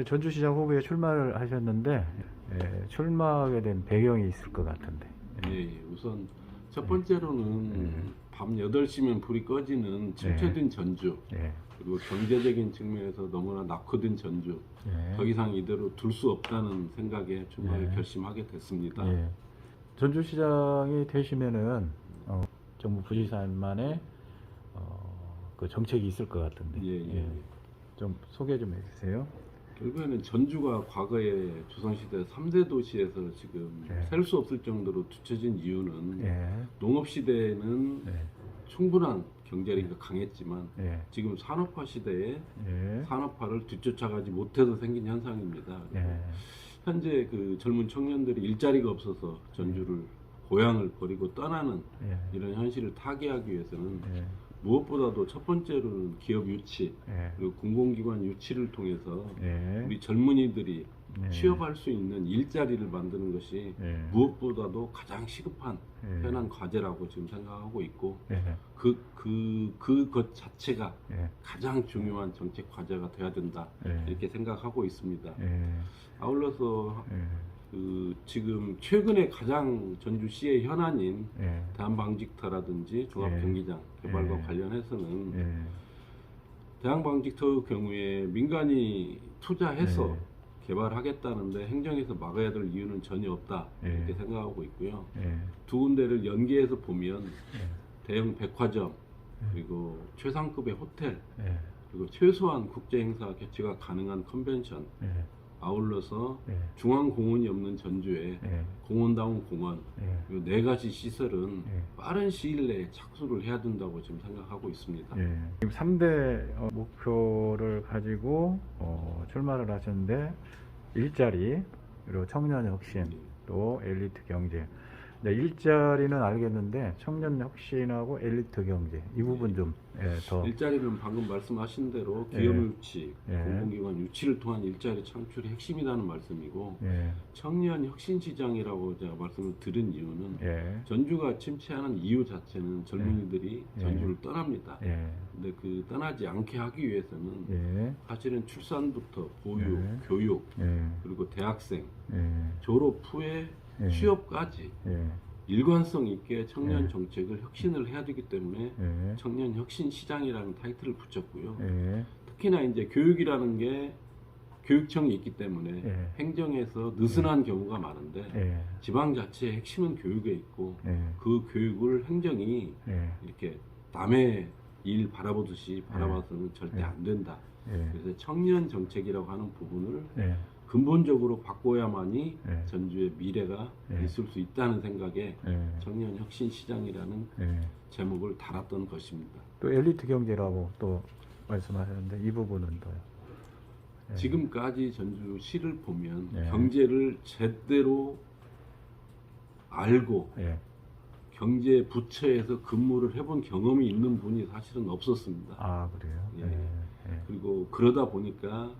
이번에 전주시장 후보에 출마를 하셨는데 출마하게 된 배경이 있을 것 같은데. 예, 우선 첫 번째로는 밤 8시면 불이 꺼지는 침체된 전주, 그리고 경제적인 측면에서 너무나 낙후된 전주, 더 이상 이대로 둘 수 없다는 생각에 출마를 결심하게 됐습니다. 전주시장이 되시면은 정부 부지사만의 그 정책이 있을 것 같은데. 좀 소개 좀 해주세요. 결국에는 전주가 과거에 조선시대 3대 도시에서 지금 셀 수 없을 정도로 뒤처진 이유는 농업시대에는 충분한 경제력이 강했지만 지금 산업화 시대에 산업화를 뒤쫓아가지 못해서 생긴 현상입니다. 현재 그 젊은 청년들이 일자리가 없어서 전주를 고향을 버리고 떠나는 이런 현실을 타개하기 위해서는 무엇보다도 첫 번째로는 기업 유치 그리고 공공기관 유치를 통해서 우리 젊은이들이 취업할 수 있는 일자리를 만드는 것이 무엇보다도 가장 시급한 현안 과제라고 지금 생각하고 있고 그것 자체가 가장 중요한 정책 과제가 돼야 된다 이렇게 생각하고 있습니다. 아울러서 지금 최근에 가장 전주시의 현안인 대한방직터라든지 종합경기장 개발과 관련해서는 대한방직터 경우에 민간이 투자해서 개발하겠다는데 행정에서 막아야 될 이유는 전혀 없다 이렇게 생각하고 있고요. 두 군데를 연계해서 보면 대형 백화점 그리고 최상급의 호텔 그리고 최소한 국제행사 개최가 가능한 컨벤션 아울러서 중앙공원이 없는 전주에 공원다운 공원 그리고 4가지 시설은 빠른 시일 내에 착수를 해야 된다고 지금 생각하고 있습니다. 지금 3대 목표를 가지고 출마를 하셨는데 일자리 그리고 청년혁신 또 엘리트 경제. 일자리는 알겠는데 청년혁신하고 엘리트 경제 이 부분 좀 더. 일자리는 방금 말씀하신 대로 기업 유치, 공공기관 유치를 통한 일자리 창출이 핵심이라는 말씀이고 청년 혁신 시장이라고 제가 말씀을 드린 이유는 전주가 침체하는 이유 자체는 젊은이들이 전주를 떠납니다. 근데 그 떠나지 않게 하기 위해서는 사실은 출산부터 보육, 교육 그리고 대학생 졸업 후에 취업까지 일관성 있게 청년 정책을 혁신을 해야 되기 때문에 청년 혁신 시장이라는 타이틀을 붙였고요. 특히나 이제 교육이라는 게 교육청이 있기 때문에 행정에서 느슨한 경우가 많은데 지방 자체의 핵심은 교육에 있고 그 교육을 행정이 이렇게 남의 일 바라보듯이 바라봐서는 절대 안 된다. 그래서 청년 정책이라고 하는 부분을 근본적으로 바꿔야만이 전주의 미래가 있을 수 있다는 생각에 청년 혁신 시장이라는 제목을 달았던 것입니다. 또 엘리트 경제라고 또 말씀하셨는데 이 부분은 또요. 지금까지 전주시를 보면 경제를 제대로 알고 경제 부처에서 근무를 해본 경험이 있는 분이 사실은 없었습니다. 아, 그래요? 그리고 그러다 보니까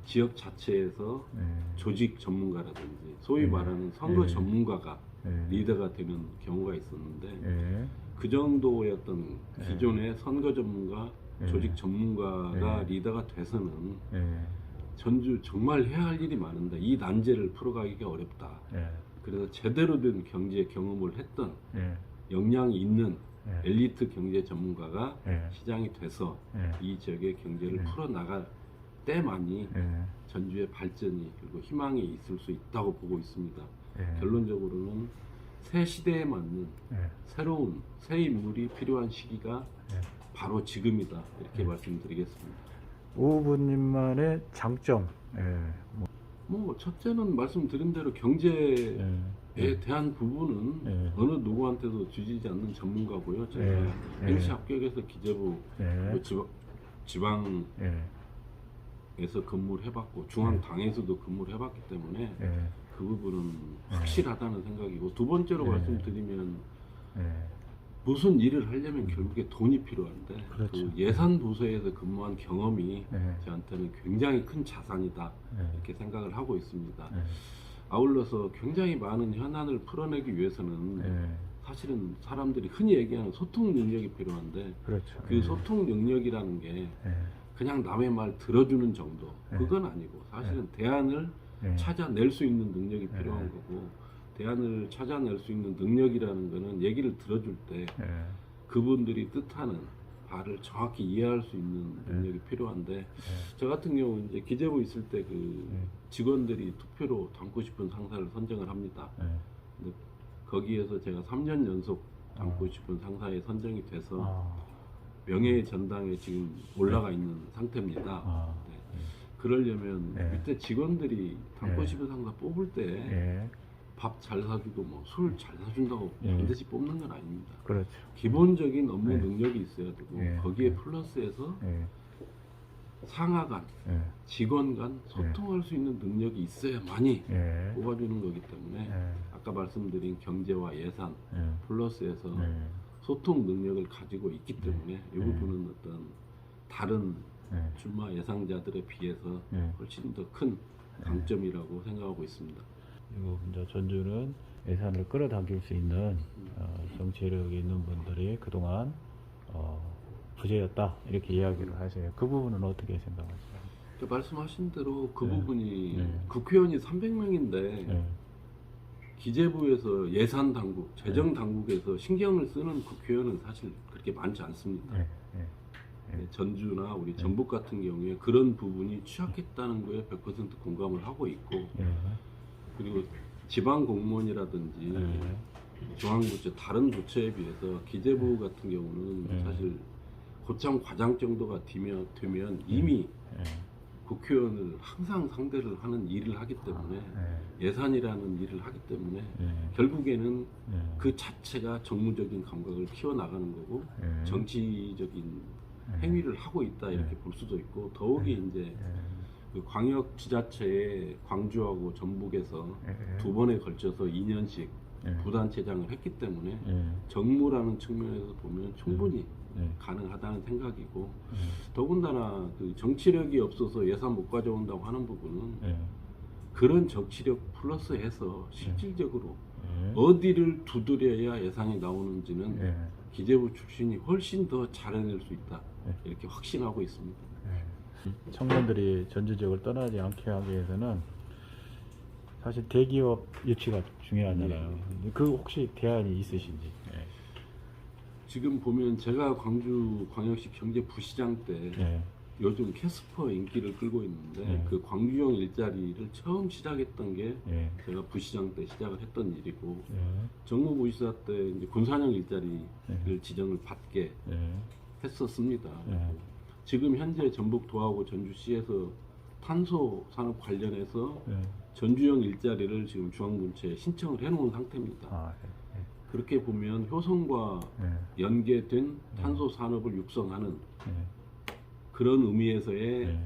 지역 자체에서 조직 전문가라든지 소위 말하는 선거 전문가가 리더가 되는 경우가 있었는데 그 정도의 어떤 기존의 선거 전문가, 조직 전문가가 리더가 돼서는 전주 정말 해야 할 일이 많은데 이 난제를 풀어가기가 어렵다. 그래서 제대로 된 경제 경험을 했던 역량이 있는 엘리트 경제 전문가가 시장이 돼서 이 지역의 경제를 풀어나갈 때만이 전주의 발전이 그리고 희망이 있을 수 있다고 보고 있습니다. 결론적으로는 새 시대에 맞는 새로운 새 인물이 필요한 시기가 바로 지금이다 이렇게 말씀드리겠습니다. 오 후보님만의 장점. 뭐 첫째는 말씀드린 대로 경제에 대한 부분은 어느 누구한테도 주지지 않는 전문가고요. 제가 NC 합격해서 기재부 지방에서 근무를 해봤고 중앙당에서도 근무를 해봤기 때문에 그 부분은 확실하다는 생각이고 두 번째로 말씀드리면 무슨 일을 하려면 결국에 돈이 필요한데 그 예산 부서에서 근무한 경험이 저한테는 굉장히 큰 자산이다 이렇게 생각을 하고 있습니다. 아울러서 굉장히 많은 현안을 풀어내기 위해서는 사실은 사람들이 흔히 얘기하는 소통 능력이 필요한데 그 소통 능력이라는 게 그냥 남의 말 들어주는 정도 그건 아니고 사실은 대안을 찾아낼 수 있는 능력이 필요한 거고 대안을 찾아낼 수 있는 능력이라는 거는 얘기를 들어줄 때 그분들이 뜻하는 바를 정확히 이해할 수 있는 능력이 필요한데 저 같은 경우 이제 기재부 있을 때 그 직원들이 투표로 닮고 싶은 상사를 선정을 합니다. 근데 거기에서 제가 3년 연속 닮고 싶은 상사에 선정이 돼서 명예의 전당에 지금 올라가 있는 상태입니다. 그러려면 밑에 직원들이 닮고 싶은 상사 뽑을 때 밥 잘 사주고 뭐 술 잘 사준다고 반드시 뽑는 건 아닙니다. 그렇죠. 기본적인 업무 능력이 있어야 되고 거기에 플러스해서 상하 간, 직원 간 소통할 수 있는 능력이 있어야만이 뽑아주는 거기 때문에 아까 말씀드린 경제와 예산 플러스해서 소통 능력을 가지고 있기 때문에 이 부분은 어떤 다른 출마 예상자들에 비해서 훨씬 더 큰 강점이라고 생각하고 있습니다. 그리고 이제 전주는 예산을 끌어당길 수 있는 정치력이 있는 분들이 그동안 부재였다 이렇게 이야기를 하세요. 그 부분은 어떻게 생각하세요? 말씀하신 대로 그 부분이 국회의원이 300명인데 기재부에서 예산 당국, 재정 당국에서 신경을 쓰는 국회의원은 사실 그렇게 많지 않습니다. 전주나 우리 전북 같은 경우에 그런 부분이 취약했다는 거에 100% 공감을 하고 있고 그리고 지방 공무원이라든지 중앙부처 다른 부처에 비해서 기재부 같은 경우는 사실 고참 과장 정도가 되면 이미 국회의원을 항상 상대를 하는 일을 하기 때문에 예산이라는 일을 하기 때문에 결국에는 그 자체가 정무적인 감각을 키워나가는 거고 정치적인 행위를 하고 있다 이렇게 볼 수도 있고 더욱이 이제 그 광역 지자체에 광주하고 전북에서 두 번에 걸쳐서 2년씩 부단체장을 했기 때문에 정무라는 측면에서 보면 충분히 가능하다는 생각이고 더군다나 그 정치력이 없어서 예산 못 가져온다고 하는 부분은 그런 정치력 플러스해서 실질적으로 어디를 두드려야 예산이 나오는지는 기재부 출신이 훨씬 더 잘해낼 수 있다 이렇게 확신하고 있습니다. 청년들이 전주 지역을 떠나지 않게 하기 위해서는 사실 대기업 유치가 중요하잖아요. 그 혹시 대안이 있으신지? 지금 보면 제가 광주 광역시 경제부시장 때 요즘 캐스퍼 인기를 끌고 있는데 그 광주형 일자리를 처음 시작했던 게 제가 부시장 때 시작을 했던 일이고 정무부시사 때 이제 군산형 일자리를 지정을 받게 했었습니다. 지금 현재 전북 도하고 전주시에서 탄소 산업 관련해서 전주형 일자리를 지금 중앙분체에 신청을 해놓은 상태입니다. 그렇게 보면 효성과 연계된 탄소 산업을 육성하는 그런 의미에서의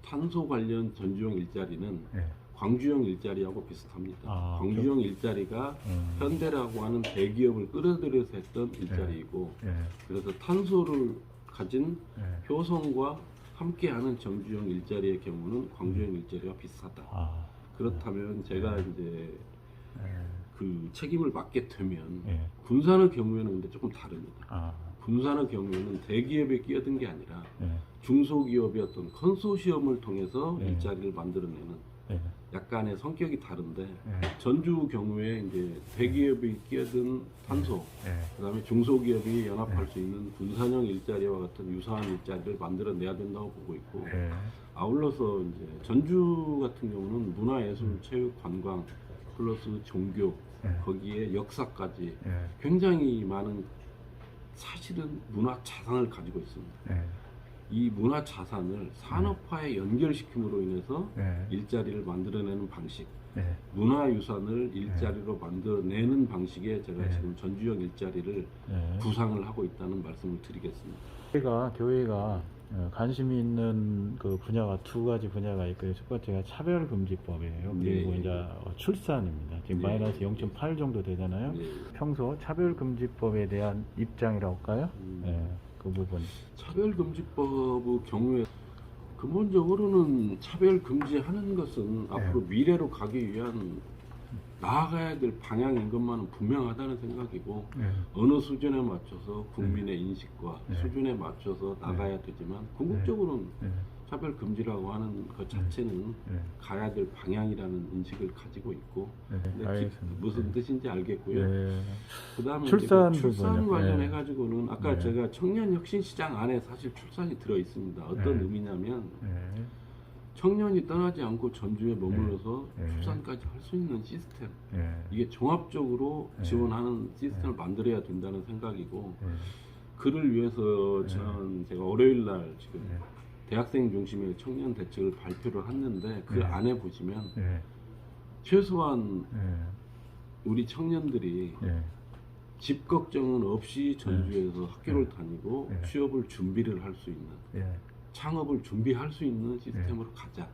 탄소 관련 전주형 일자리는 광주형 일자리하고 비슷합니다. 광주형 일자리가 현대라고 하는 대기업을 끌어들여서 했던 일자리이고 그래서 탄소를 가진 효성과 함께하는 전주형 일자리의 경우는 광주형 일자리와 비슷하다. 그렇다면 제가 이제 그 책임을 맡게 되면 군산의 경우에는 근데 조금 다릅니다. 군산의 경우에는 대기업에 끼어든 게 아니라 중소기업의 어떤 컨소시엄을 통해서 일자리를 만들어내는 약간의 성격이 다른데 전주 경우에 이제 대기업이 끼어든 탄소, 그다음에 중소기업이 연합할 수 있는 군산형 일자리와 같은 유사한 일자리를 만들어내야 된다고 보고 있고 아울러서 이제 전주 같은 경우는 문화예술, 체육, 관광 플러스 종교 거기에 역사까지 굉장히 많은 사실은 문화 자산을 가지고 있습니다. 이 문화 자산을 산업화에 연결시킴으로 인해서 일자리를 만들어내는 방식, 문화유산을 일자리로 만들어내는 방식에 제가 지금 전주형 일자리를 구상을 하고 있다는 말씀을 드리겠습니다. 교회가 관심이 있는 그 분야가 두 가지 분야가 있고요. 첫 번째가 차별금지법이에요. 그리고 이제 출산입니다. 지금 마이너스 0.8 정도 되잖아요. 평소 차별금지법에 대한 입장이라고 할까요? 그 부분. 차별금지법의 경우에 근본적으로는 차별금지하는 것은 앞으로 미래로 가기 위한 나아가야 될 방향인 것만은 분명하다는 생각이고 어느 수준에 맞춰서 국민의 인식과 수준에 맞춰서 나가야 되지만 궁극적으로는 차별 금지라고 하는 것 자체는 가야 될 방향이라는 인식을 가지고 있고 무슨 뜻인지 알겠고요. 그다음에 출산 출산 관련해 가지고는 아까 제가 청년 혁신 시장 안에 사실 출산이 들어 있습니다. 어떤 의미냐면 청년이 떠나지 않고 전주에 머물러서 출산까지 할 수 있는 시스템, 이게 종합적으로 지원하는 시스템을 만들어야 된다는 생각이고 그를 위해서 제가 월요일 날 지금 대학생 중심의 청년 대책을 발표를 했는데 그 안에 보시면 최소한 우리 청년들이 집 걱정은 없이 전주에서 학교를 다니고 취업을 준비를 할 수 있는 창업을 준비할 수 있는 시스템으로 가자.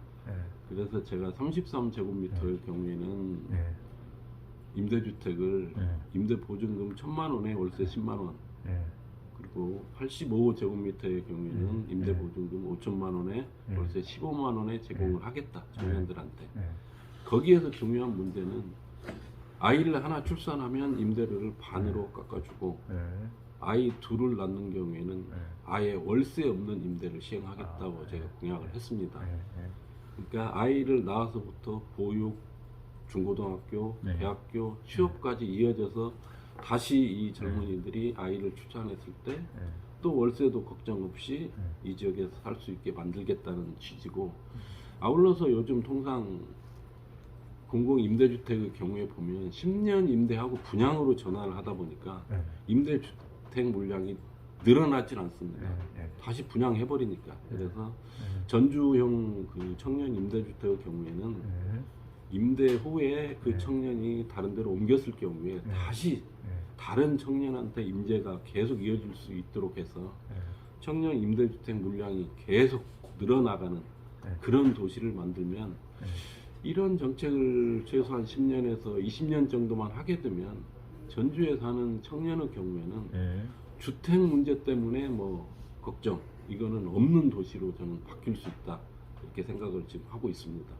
그래서 제가 33제곱미터의 경우에는 임대주택을 임대보증금 1,000만 원에 월세 10만 원 그리고 85제곱미터의 경우에는 임대보증금 5천만 원에 월세 15만 원에 제공을 하겠다. 청년들한테. 거기에서 중요한 문제는 아이를 하나 출산하면 임대료를 반으로 깎아주고 아이 둘을 낳는 경우에는 아예 월세 없는 임대를 시행하겠다고 제가 공약을 했습니다. 그러니까 아이를 낳아서부터 보육, 중고등학교, 대학교, 취업까지 이어져서 다시 이 젊은이들이 아이를 출산했을 때 또 월세도 걱정 없이 이 지역에서 살 수 있게 만들겠다는 취지고 아울러서 요즘 통상 공공임대주택의 경우에 보면 10년 임대하고 분양으로 전환을 하다 보니까 임대주택 물량이 늘어나질 않습니다. 다시 분양해버리니까. 그래서 전주형 그 청년 임대주택의 경우에는 임대 후에 그 청년이 다른 데로 옮겼을 경우에 다시 다른 청년한테 임대가 계속 이어질 수 있도록 해서 청년 임대주택 물량이 계속 늘어나가는 그런 도시를 만들면 이런 정책을 최소한 10년에서 20년 정도만 하게 되면 전주에 사는 청년의 경우에는 주택 문제 때문에 뭐 걱정 이거는 없는 도시로 저는 바뀔 수 있다 이렇게 생각을 지금 하고 있습니다.